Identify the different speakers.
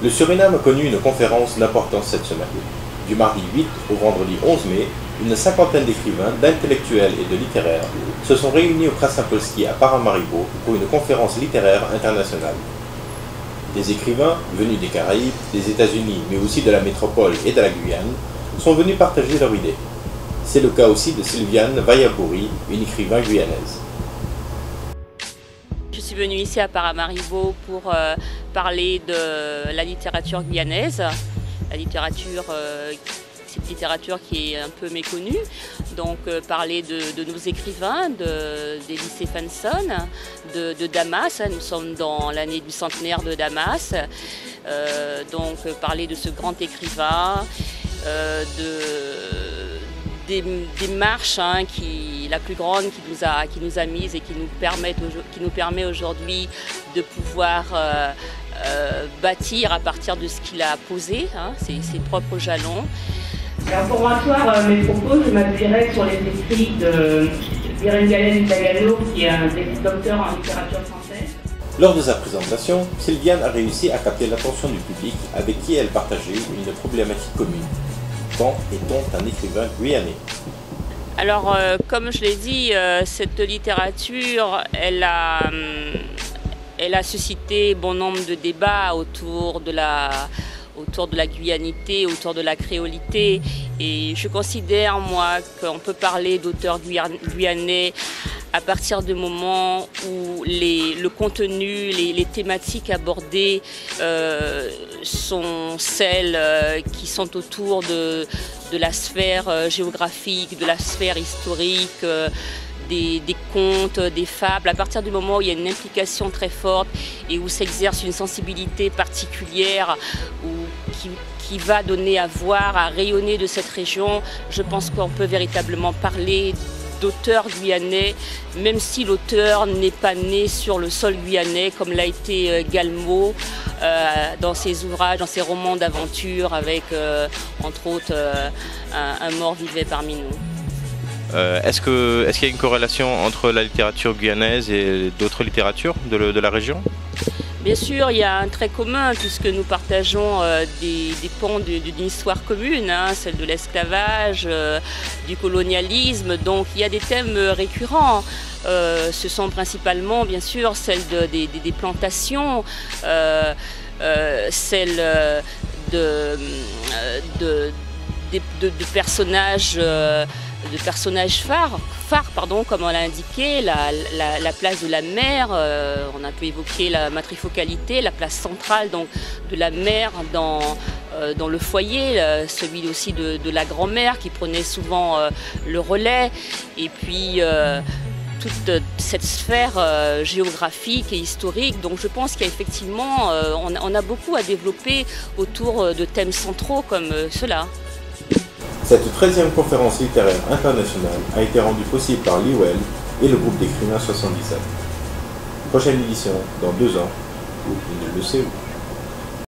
Speaker 1: Le Suriname a connu une conférence d'importance cette semaine. Du mardi 8 au vendredi 11 mai, une cinquantaine d'écrivains, d'intellectuels et de littéraires se sont réunis au Krasnapolski à Paramaribo pour une conférence littéraire internationale. Des écrivains venus des Caraïbes, des États-Unis, mais aussi de la métropole et de la Guyane, sont venus partager leurs idées. C'est le cas aussi de Sylviane Vayabouri, une écrivain guyanaise.
Speaker 2: Je suis venue ici à Paramaribo pour parler de la littérature guyanaise, la littérature, cette littérature qui est un peu méconnue, donc parler de nos écrivains, d'Élie Stephenson, de Damas, nous sommes dans l'année du centenaire de Damas, donc parler de ce grand écrivain, des marches, la plus grande qui nous a mises et qui nous permet aujourd'hui de pouvoir bâtir à partir de ce qu'il a posé, ses propres jalons.
Speaker 3: Alors pour m'asseoir mes propos, je m'appuierai sur les écrits de Birengalem Tagalo, qui est un docteur en littérature française.
Speaker 1: Lors de sa présentation, Sylviane a réussi à capter l'attention du public avec qui elle partageait une problématique commune. Quand est-on un écrivain guyanais?
Speaker 2: Alors, comme je l'ai dit, cette littérature, elle a suscité bon nombre de débats autour de la guyanité, autour de la créolité. Et je considère, moi, qu'on peut parler d'auteurs guyanais à partir du moment où le contenu, les thématiques abordées sont celles qui sont autour de la sphère géographique, de la sphère historique, des contes, des fables, à partir du moment où il y a une implication très forte et où s'exerce une sensibilité particulière qui va donner à voir, à rayonner de cette région, je pense qu'on peut véritablement parler d'auteur guyanais, même si l'auteur n'est pas né sur le sol guyanais, comme l'a été Galmo dans ses ouvrages, dans ses romans d'aventure, avec entre autres un mort vivait parmi nous.
Speaker 4: Est-ce qu'il y a une corrélation entre la littérature guyanaise et d'autres littératures de la région?
Speaker 2: Bien sûr, il y a un trait commun puisque nous partageons des pans d'une histoire commune, celle de l'esclavage, du colonialisme. Donc il y a des thèmes récurrents. Ce sont principalement, bien sûr, celles des plantations, celles de personnages. De personnages phares, comme on l'a indiqué, la place de la mère, on a pu évoquer la matrifocalité, la place centrale donc, de la mère dans le foyer, celui aussi de la grand-mère qui prenait souvent le relais, et puis toute cette sphère géographique et historique. Donc je pense qu'effectivement, on a beaucoup à développer autour de thèmes centraux comme ceux-là.
Speaker 1: Cette 13e conférence littéraire internationale a été rendue possible par l'IOL et le groupe d'écrivains 77. Prochaine édition dans 2 ans, ou il ne le sait où.